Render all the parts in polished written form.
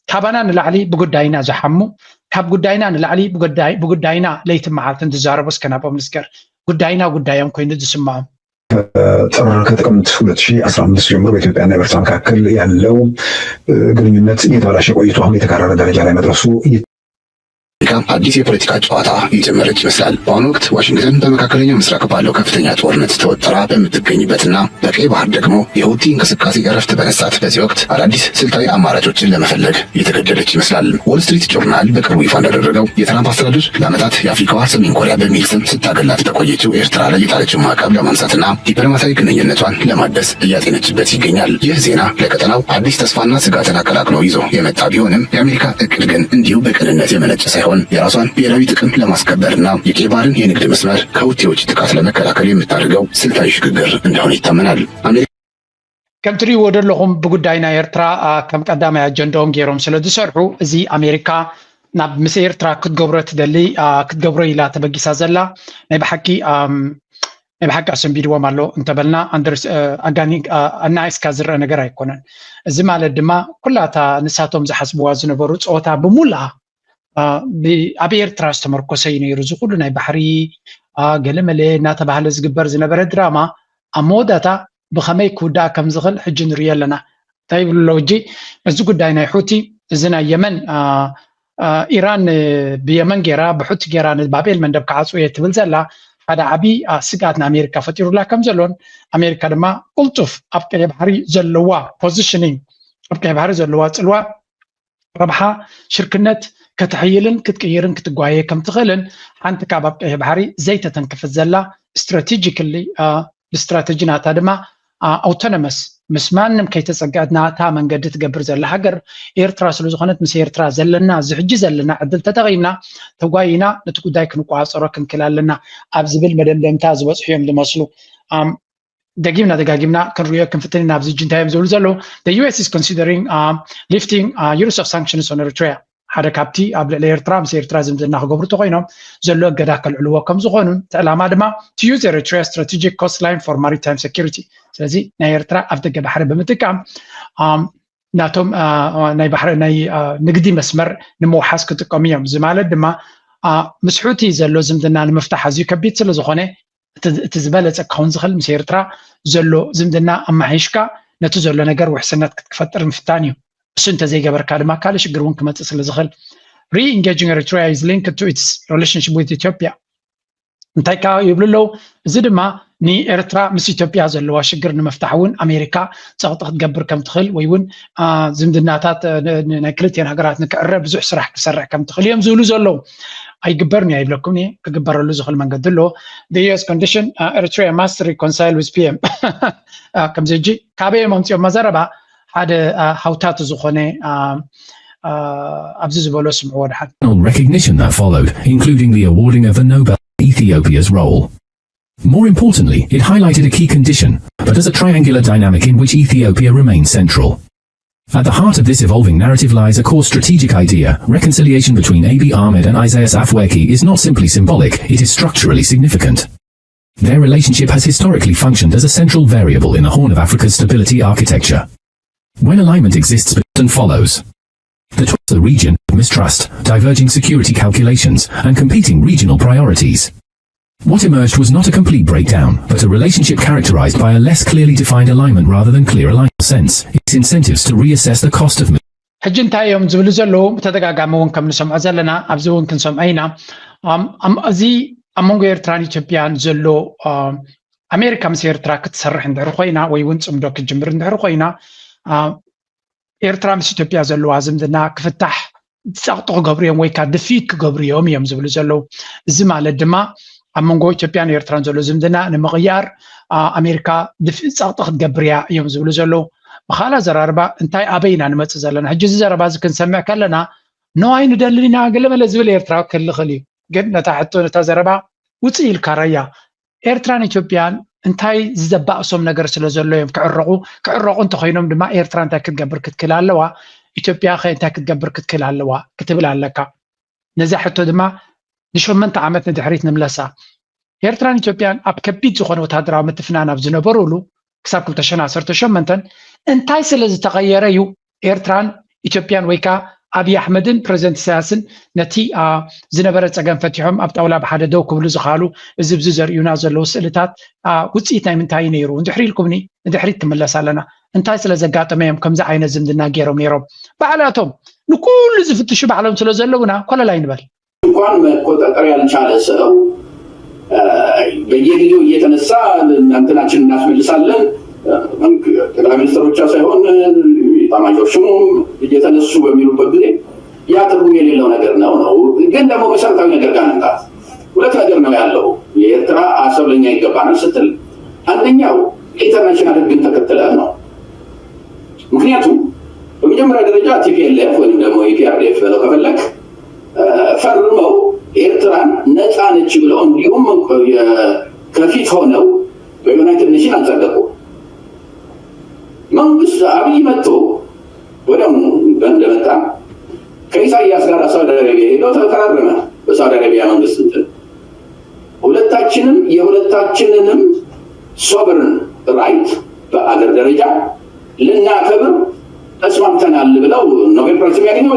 كابانا نلعلي بقداينا زحمو كاب قداينا نلعلي بقداينا ليت معالتن تزاربس كنابو مسكر قداينا قدايم كوين تسمعهم ጥር ከጥቅምት 2015 ጀምሮ በኢትዮጵያና በኤርትራ መካከል ያለው ግንኙነት እየተበላሸ ቆይቶ አሁን የተካረረ ደረጃ ላይ መድረሱ አዲስ የፖለቲካ ጨዋታ የጀመረች ይመስላል። በአሁኑ ወቅት ዋሽንግተን በመካከለኛው ምስራቅ ባለው ከፍተኛ ጦርነት ተወጥራ በምትገኝበትና በቀይ ባህር ደግሞ የሁቲ እንቅስቃሴ እረፍት በነሳት በዚህ ወቅት አዳዲስ ስልታዊ አማራጮችን ለመፈለግ የተገደደች ይመስላል። ዎል ስትሪት ጆርናል በቅርቡ ይፋ እንዳደረገው የትራምፕ አስተዳደር ለዓመታት የአፍሪካዋ ሰሜን ኮሪያ በሚል ስም ስታገላት በቆየችው ኤርትራ ላይ የጣለችው ማዕቀብ ለማንሳትና ዲፕሎማሲያዊ ግንኙነቷን ለማደስ እያጤነችበት ይገኛል። ይህ ዜና ለቀጠናው አዲስ ተስፋና ስጋትን አቀላቅሎ ይዞ የመጣ ቢሆንም የአሜሪካ እቅድ ግን እንዲሁ በቅንነት የመነጨ ሳይሆን የራሷን ብሔራዊ ጥቅም ለማስከበርና የቀይ ባህርን የንግድ መስመር ከሁቲዎች ጥቃት ለመከላከል የምታደርገው ስልታዊ ሽግግር እንደሆነ ይታመናል። ከም ትሪእዎ ዘለኹም ብጉዳይና ኤርትራ ከም ቀዳማይ አጀንዳኦም ገይሮም ስለ ዝሰርሑ እዚ ኣሜሪካ ናብ ምስ ኤርትራ ክትገብሮ ኢላ ተበጊሳ ዘላ ናይ ብሓቂ ኣሰንቢድዎም ኣሎ እንተበልና ኣናኢስካ ዝረአ ነገር ኣይኮነን። እዚ ማለት ድማ ኩላታ ንሳቶም ዝሓስብዋ ዝነበሩ ፀወታ ብሙላእ ኣብ ኤርትራ ዝተመርኮሰ እዩ ነይሩ። እዚ ኩሉ ናይ ባሕሪ ገለመለ እናተባህለ ዝግበር ዝነበረ ድራማ ኣብ መወዳእታ ብኸመይ ክውዳእ ከም ዝኽእል ሕጂ ንሪኦ ኣለና። እንታይ ይብሉ ኣሎ ሕጂ እዚ ጉዳይ ናይ ሑቲ እዚ ናይ የመን ኢራን ብየመን ጌራ ብሑቲ ጌራ ንባቤል መንደብ ክዓፅው እየ ትብል ዘላ ሓደ ዓብይ ስጋት ንኣሜሪካ ፈጢሩላ ከም ዘሎን ኣሜሪካ ድማ ቁልጡፍ ኣብ ቀይ ባሕሪ ዘለዋ ፖዚሽኒንግ ኣብ ቀይ ባሕሪ ዘለዋ ፅልዋ ረብሓ ሽርክነት ከተሕይልን ክትቅይርን ክትጓየ ከም ትኽእልን ሓንቲ ካብ ኣብ ቀይ ባሕሪ ዘይተተንክፍት ዘላ ስትራቴጂካሊ ብስትራቴጂ ናታ ድማ ኣውቶኖመስ ምስ ማንም ከይተፀገአት ናታ መንገዲ ትገብር ዘላ ሃገር ኤርትራ ስለ ዝኾነት ምስ ኤርትራ ዘለና እዚ ሕጂ ዘለና ዕድል ተጠቒምና ተጓይና ነቲ ጉዳይ ክንቋፀሮ ክንክል ኣለና ኣብ ዝብል መደምደምታ ዝበፅሑ እዮም ዝመስሉ። ደጊምና ደጋጊምና ክንሪኦ ክንፍትንና ኣብዚ ሕጂ እንታይ እዮም ዝብሉ ዘለዉ the US is considering lifting use of sanctions on Eritrea ሓደ ካብቲ ኣብ ልዕሊ ኤርትራ ምስ ኤርትራ ዝምድና ክገብሩ ተኮይኖም ዘሎ እገዳ ከልዕልዎ ከም ዝኾኑን ዕላማ ድማ to use Eritrea strategic coastline for maritime security ስለዚ ናይ ኤርትራ ኣብ ደገ ባሕሪ ብምጥቃም ናቶም ናይ ባሕሪ ናይ ንግዲ መስመር ንምውሓስ ክጥቀሙ እዮም። እዚ ማለት ድማ ምስ ሑቲ ዘሎ ዝምድና ንምፍታሕ ኣዝዩ ከቢድ ስለ ዝኾነ እቲ ዝበለፀ ክኸውን ዝኽእል ምስ ኤርትራ ዘሎ ዝምድና ኣማሒሽካ ነቲ ዘሎ ነገር ውሕስነት ክትፈጥር ምፍታን እዩ። እሱ እንተዘይገበርካ ድማ ካልእ ሽግር እውን ክመፅእ ስለ ዝኽእል re-engaging Eritrea is linked to its relationship with Ethiopia እንታይ ካ ይብሉ ኣለዉ። እዚ ድማ ንኤርትራ ምስ ኢትዮጵያ ዘለዋ ሽግር ንምፍታሕ እውን ኣሜሪካ ፀቕጢ ክትገብር ከም ትኽእል ወይ እውን ዝምድናታት ናይ ክልቲአን ሃገራት ንክዕረብ ብዙሕ ስራሕ ክሰርሕ ከም ትኽእል እዮም ዝብሉ ዘለዉ። ኣይግበርን እያ ይብለኩም እየ ክግበረሉ ዝኽእል መንገዲ ኣሎ። the US condition Eritrea must reconcile with PM ከምዚ ሕጂ ካበዮም ኣምፂኦም መዘረባ ሓደ ሃውታት ዝኾነ ኣብዚ ዝበሎ ስምዕዎ ድሓን recognition that followed, including the awarding of the Nobel Ethiopia's role. More importantly, it highlighted a key condition, but as a triangular dynamic in which Ethiopia remains central. At the heart of this evolving narrative lies a core strategic idea. Reconciliation between Abiy Ahmed and Isaias Afwerki is not simply symbolic, it is structurally significant. Their relationship has historically functioned as a central variable in the Horn of Africa's stability architecture. When alignment exists and follows the region, mistrust, diverging security calculations, and competing regional priorities. What emerged was not a complete breakdown, but a relationship characterized by a less clearly defined alignment rather than clear alignment sense, its incentives to reassess the cost of ሕጂ እንታይ እዮም ዝብሉ ዘለዉ ብተደጋጋሚ እውን ከም ንሰምዖ ዘለና ኣብዚ እውን ክንሰምዖ ኢና እዚ ኣብ መንጎ ኤርትራን ኢትዮጵያን ዘሎ ኣሜሪካ ምስ ኤርትራ ክትሰርሕ እንድሕር ኮይና ወይ እውን ፅምዶ ክትጅምር እንድሕር ኮይና ኤርትራ ምስ ኢትዮጵያ ዘለዋ ዝምድና ክፍታሕ ፀቕጢ ክገብሩ እዮም ወይ ከዓ ድፊት ክገብሩ እዮም ዝብሉ ዘለዉ። እዚ ማለት ድማ ኣብ መንጎ ኢትዮጵያን ኤርትራን ዘሎ ዝምድና ንምቕያር ኣሜሪካ ድፊት ፀቕጢ ክትገብር እያ እዮም ዝብሉ ዘለዉ። ብኻልእ ዘራርባ እንታይ ኣበይና ንመፅእ ዘለና ሕጂ እዚ ዘረባ እዚ ክንሰምዕ ከለና ነዋይ ንደሊ ኢና ገለመለ ዝብል ኤርትራ ክህሊ ይኽእል እዩ። ግን ነታ ሕቶ ነታ ዘረባ ውፅእ ኢልካ ራያ ኤርትራን ኢትዮጵያን እንታይ ዝዘባእሶም ነገር ስለ ዘሎ እዮም ክዕረቑ እንተኮይኖም ድማ ኤርትራ እንታይ ክትገብር ክትክእል ኣለዋ ኢትዮጵያ ኸ እንታይ ክትገብር ክትክእል ኣለዋ ክትብል ኣለካ። ነዚ ሕቶ ድማ ን8 ዓመት ንድሕሪት ንምለሳ ኤርትራን ኢትዮጵያን ኣብ ከቢድ ዝኾነ ወታደራዊ ምትፍናን ኣብ ዝነበሩሉ ክሳብ 2018 እንታይ ስለ ዝተቐየረ እዩ ኤርትራን ኢትዮጵያን ወይ ከዓ أبي أحمدن بريزنت سياسن نتي زنبرة سجن فتحهم أبتأولا بحد دو كبلو زخالو زبزر ينازل له سلتات وتسيتنا من تاي نيرو ندحري لكمني ندحري تملس علينا انتاي سلا زقات ميم كم زعينا زمدنا غيرهم نيرو بعلاتهم نكل زفتشو بعلهم سلا زلونا كل لا ينبل እንኳን መቆጣጠር ያልቻለ ሰው በየጊዜው እየተነሳ እንትናችን እናስመልሳለን ጠቅላይ ሚኒስትሩ ብቻ ሳይሆን ታማጆቹም እየተነሱ በሚሉበት ጊዜ ያ ትርጉም የሌለው ነገር ነው ግን ደግሞ መሰረታዊ ነገር ጋር እንጣ ሁለት ነገር ነው ያለው የኤርትራ አሰብ ለኛ ይገባናል ስትል አንደኛው ኢንተርናሽናል ህግን ተከትለ ነው ምክንያቱም በመጀመሪያ ደረጃ ቲፒኤልኤፍ ወይም ደግሞ ኢፒአርዲኤፍ ብለው ከፈለክ ፈርመው ኤርትራን ነፃ ነች ብለው እንዲሁም ከፊት ሆነው በዩናይትድ ኔሽን አንጸደቁ መንግስት አብይ መጥቶ ወደም እንደመጣ ከኢሳያስ ጋር ሳውዲ አረቢያ ሄደው ተፈራረመ በሳውዲ አረቢያ መንግስት እንትን የሁለታችንንም ሶቨረን ራይት በአገር ደረጃ ልናከብር ተስማምተናል ብለው ኖቤል ፕራይዝ ያገኙ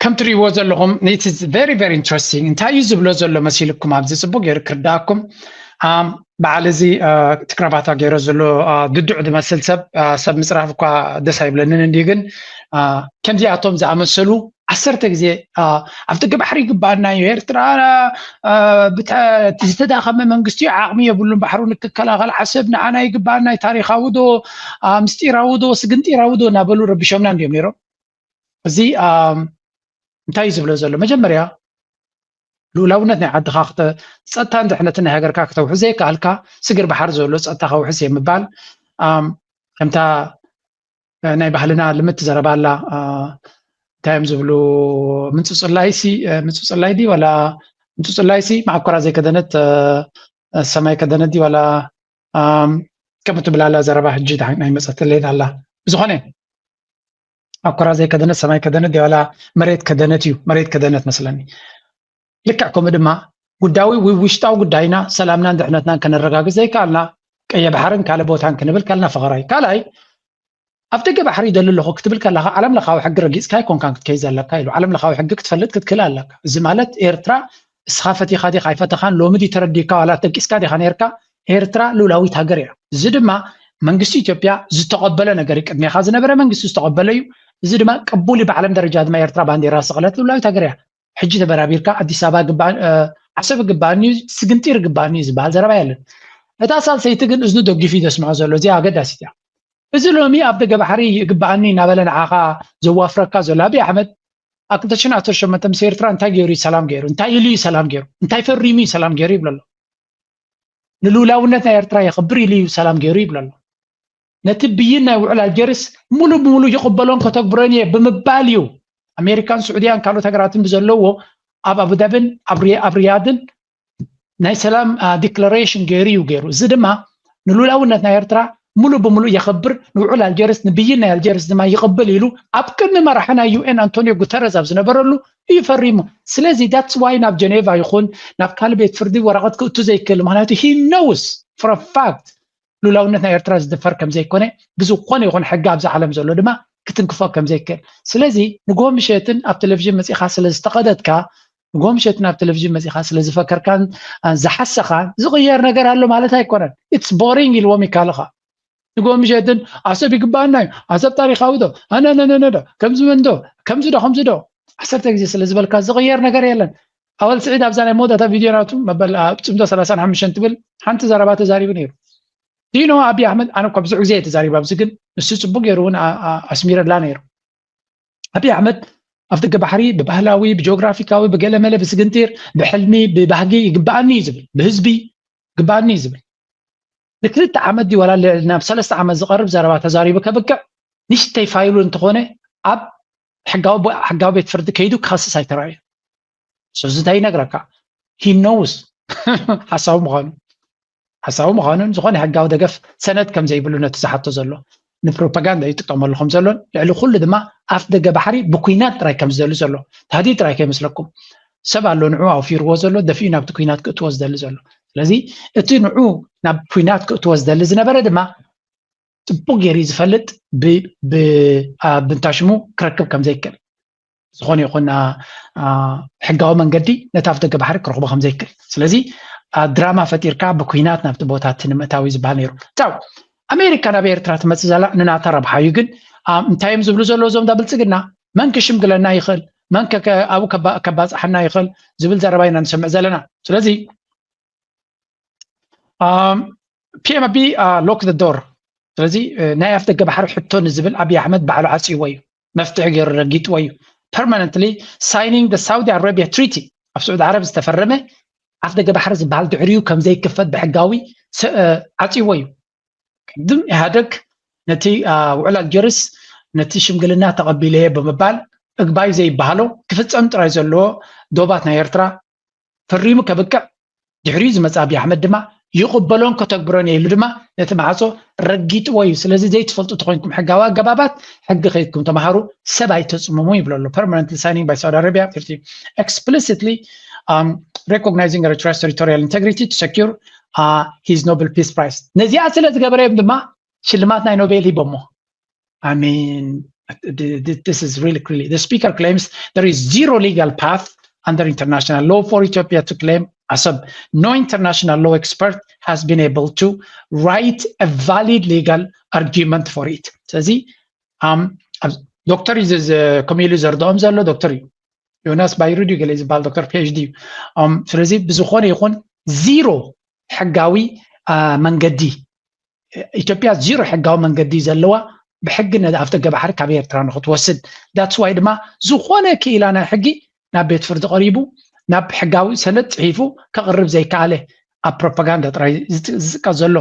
country was alhom it is very very interesting እንታይ ዝብሎ ዘሎ መሲልኩም ኣብዚ ጽቡቅ ይርክርዳኩም ባዓለዚ ትክራባታ ገይሮ ዘሎ ድድዕ ድመስል ሰብ ምጽራፍ እኳ ደስ አይብለንን እንዲህ ግን ከምዚኣቶም ዝኣመሰሉ 10 ግዜ ኣብቲ ግባሕሪ ይግባአና ኤርትራ ዝተዳኸመ መንግስቲ ዓቕሚ የብሉን ባሕሩ ንክከላኸል ዓሰብ ንዓና ይግባአና ታሪኻዊ ዶ ምስጢራዊ ዶ ስግንጢራዊ ዶ ናበሉ ረቢሾምና እንዲዮም ነይሮም እዚ እንታይ ዝብሎ ዘሎ መጀመርያ ሉላውነት ናይ ዓድኻ ፀጥታን ድሕነትን ናይ ሃገርካ ከተውሕዝ ዘይከኣልካ ስግር ባሕር ዘሎ ፀጥታ ከውሕዝ የምባል ከምታ ናይ ባህልና ልምት ዘረባላ ታይም ዝብሉ ምንፅፅላይ ዲ ወላ ምንፅፅላይሲ ማዕኮራ ዘይከደነት ሰማይ ከደነት ዲ ወላ ከምት ብላላ ዘረባ ሕጂ ናይ መፀትለይን ኣላ ብዝኾነ አኮራ ዘይከደነት ሰማይ ከደነት ዲ ወላ መሬት ከደነት እዩ መሬት ከደነት መስለኒ ልክዕኩም ድማ ጉዳዩ ውሽጣዊ ጉዳይና ሰላምናን ድሕነትናን ከነረጋግፅ ዘይከኣልና ቀየ ባሕርን ካለ ቦታን ክንብል ከልና ፍቕራይ ካልኣይ ኣብ ደገ ባሕሪ ይደልለኹ ክትብል ከለኻ ዓለም ለኻዊ ሕጊ ረጊፅካ ይኮንካን ክትከይድ ዘለካ ኢሉ ዓለም ለኻዊ ሕጊ ክትፈልጥ ክትክእል ኣለካ እዚ ማለት ኤርትራ እስኻ ፈቲኻ ዲኻ ኣይፈተኻን ሎሚ ዲ ተረዲካ ዋላ ተቂስካ ዲኻ ነርካ ኤርትራ ሉላዊት ሃገር እያ እዚ ድማ መንግስቲ ኢትዮጵያ ዝተቐበለ ነገር ቅድሚኻ ዝነበረ መንግስቲ ዝተቐበለ እዩ እዚ ድማ ቅቡል ብዓለም ደረጃ ድማ ኤርትራ ባንዴራ ስቕለት ሉላዊት ሃገር እያ ሕጂ ተበራቢርካ አዲስ አበባ ግባን ዓሰብ ግባኒ ስግንጢር ግባኒ ዝበሃል ዘረባ ያለን እታ ሳልሰይቲ ግን እዝኑ ደጊፊ ደስምዖ ዘሎ እዚ ኣገዳሲት እያ እዚ ሎሚ ኣብ ደገ ባሕሪ ግባኒ ናበለ ንዓኻ ዘዋፍረካ ዘሎ ኣብይ ኣሕመድ ኣብ 2018 ምስ ኤርትራ እንታይ ገይሩ ሰላም ገይሩ እንታይ ኢሉ ሰላም ገይሩ እንታይ ፈሪሙ ሰላም ገይሩ ይብለሎ ንሉላውነት ናይ ኤርትራ የኽብር ኢሉ ሰላም ገይሩ ይብለሎ ነቲ ብይን ናይ ውዕል ኣልጀርስ ሙሉ ብሙሉ ይቕበሎን ከተግብሮን እየ ብምባል እዩ አሜሪካን ስዑዲያን ካልኦት ሃገራትን ብዘለዎ ኣብ አቡዳቢን ኣብ ሪያድን ናይ ሰላም ዲክላሬሽን ገይሩ እዚ ድማ ንሉላውነት ናይ ኤርትራ ሙሉ ብሙሉ የኽብር ንውዕል ኣልጀርስ ንብይን ናይ ኣልጀርስ ድማ ይቕበል ኢሉ ኣብ ቅድሚ መራሕና ዩኤን አንቶኒዮ ጉተረስ ኣብ ዝነበረሉ እዩ ፈሪሙ ስለዚ ዳትስ ዋይ ናብ ጀኔቫ ይኹን ናብ ካልእ ቤት ፍርዲ ወረቐት ክእቱ ዘይክእል ምክንያቱ ሂ ኖውስ ፎር ፋክት ሉላውነት ናይ ኤርትራ ዝድፈር ከም ዘይኮነ ብዝኾነ ይኹን ሕጊ ኣብዚ ዓለም ዘሎ ድማ ክትንክፎ ከም ዘይክእል ስለዚ ንጎም ምሸትን ኣብ ቴሌቪዥን መፂኻ ስለ ዝተቐደድካ ንጎም ምሸትን ኣብ ቴሌቪዥን መፂኻ ስለ ዝፈከርካን ዝሓሰኻን ዝቕየር ነገር ኣሎ ማለት ኣይኮነን ኢትስ ቦሪንግ ኢልዎም ይካልኻ ንጎም ምሸትን ኣሰብ ይግባአና እዩ ኣሰብ ታሪኻዊ ዶ ኣነነነዶ ከምዚ መንዶ ከምዚ ዶ 10 ግዜ ስለ ዝበልካ ዝቕየር ነገር የለን ኣወል ስዒድ ኣብዛ ናይ ሞዳታ ቪድዮ ናቱ መበል ፅምዶ 35 ትብል ሓንቲ ዘረባ ተዛሪቡ ነይሩ ዲኖ አብይ አሕመድ ኣነ እኳ ብዙሕ ግዜ ተዛሪባ ኣብዚ ግን ንሱ ፅቡቅ ገይሩ እውን ኣስሚረላ ነይሩ አብይ አሕመድ ኣብ ደገ ባሕሪ ብባህላዊ ብጂኦግራፊካዊ ብገለመለ ብስግንጢር ብሕልሚ ብባህጊ ይግባአኒ ዝብል ብህዝቢ ይግባአኒ ዝብል ንክልተ ዓመት ዲ ወላ ናብ 3 ዓመት ዝቐርብ ዘረባ ተዛሪቡ ከብቅዕ ንሽተይ ፋይሉ እንትኾነ ኣብ ሕጋዊ ቤት ፍርዲ ከይዱ ክኸስስ ኣይተረኣዩ ስለዚ እንታይ ይነግረካ ሂ ኖውስ ሓሳቡ ምዃኑን ዝኾነ ሕጋዊ ደገፍ ሰነድ ከም ዘይብሉ ነቲ ዝሓቶ ዘሎ ንፕሮፓጋንዳ ይጥቀመሉ ከም ዘሎን ልዕሊ ኩሉ ድማ ኣፍ ደገ ባሕሪ ብኩናት ጥራይ ከም ዝደሊ ዘሎ ተህዲድ ጥራይ ከይመስለኩም ሰብ ኣሎ ንዑ ኣውፊርዎ ዘሎ ደፊኡ ናብቲ ኩናት ክእትዎ ዝደሊ ዘሎ ስለዚ እቲ ንዑ ናብ ኩናት ክእትዎ ዝደሊ ዝነበረ ድማ ጽቡቅ ጌሪ ዝፈልጥ ብንታሽሙ ክረክብ ከም ዘይክል ዝኾነ ይኹን ሕጋዊ መንገዲ ነቲ ኣፍ ደገ ባሕሪ ክረኽቦ ከም ዘይክል ስለዚ ድራማ ፈጢርካ ብኩናት ናብቲ ቦታት ንምእታዊ ዝበሃል ነይሩ ታው ኣሜሪካ ናብ ኤርትራ ትመጽእ ዘላ ንናታ ረብሓ እዩ ግን እንታይም ዝብሉ ዘሎ ዞም ዳብልጽግና መን ክሽምግለና ይኽእል መን ኣብኡ ከባፅሓና ይኽእል ዝብል ዘረባ ኢና ንሰምዕ ዘለና ስለዚ PMB lock the door ስለዚ ናይ ኣፍ ደገ ባሕሪ ሕቶ ንዝብል ኣብይ ኣሕመድ ባዕሉ ዓፂዎ እዩ መፍትሒ ገይሩ ረጊጥዎ እዩ permanently signing the Saudi Arabia Treaty ኣብ ስዑድ ዓረብ ዝተፈረመ ኣፍ ደገ ባሕሪ ዝበሃል ድሕሪኡ ከም ዘይክፈት ብሕጋዊ ዓፂዎ እዩ ቅድም ኢህአደግ ነቲ ውዕል ኣልጀርስ ነቲ ሽምግልና ተቐቢለ ብምባል እግባይ ዘይበሃሎ ክፍፀም ጥራይ ዘለዎ ዶባት ናይ ኤርትራ ፈሪሙ ከብቅዕ ድሕሪኡ ዝመጽ ኣብይ ኣሕመድ ድማ ይቕበሎን ከተግብሮን ኢሉ ድማ ነቲ ማዕጾ ረጊጥዎ እዩ ስለዚ ዘይትፈልጡ ተኮይንኩም ሕጋዊ ኣገባባት ሕጊ ከይድኩም ተማሃሩ ሰብ ኣይተጽምሙ ይብሎ ኣሎ permanently signing by Saudi Arabia explicitly recognizing Eritrea's territorial integrity to secure his Nobel Peace Prize ነዚኣ ስለ ዝገበረ ድማ ሽልማት ናይ ኖቤል ሂቦሞ I mean this is really clearly the speaker claims there is zero legal path under international law for Ethiopia to claim Assab. No international law expert has been able to write a valid legal argument for it. ስለዚ ዶክተር is ኮሚሉ ዘርዶም ዘሎ ዶክተር እዩ ዮናስ ባይሩዲ ገለ ዝበሃል ዶክተር PhD ስለዚ ብዝኾነ ይኹን ዚሮ ሕጋዊ መንገዲ ኢትዮጵያ ዚሮ ሕጋዊ መንገዲ ዘለዋ ብሕጊ ነኣፍ ደገ ባሕሪ ካብ ኤርትራ ንኽትወስድ that's why ድማ ዝኾነ ክኢላ ናይ ሕጊ ናብ ቤት ፍርዲ ቀሪቡ ናብ ሕጋዊ ሰነድ ጽሒፉ ከቕርብ ዘይከኣለ ኣብ ፕሮፓጋንዳ ጥራይ ዝጥቀ ዘሎ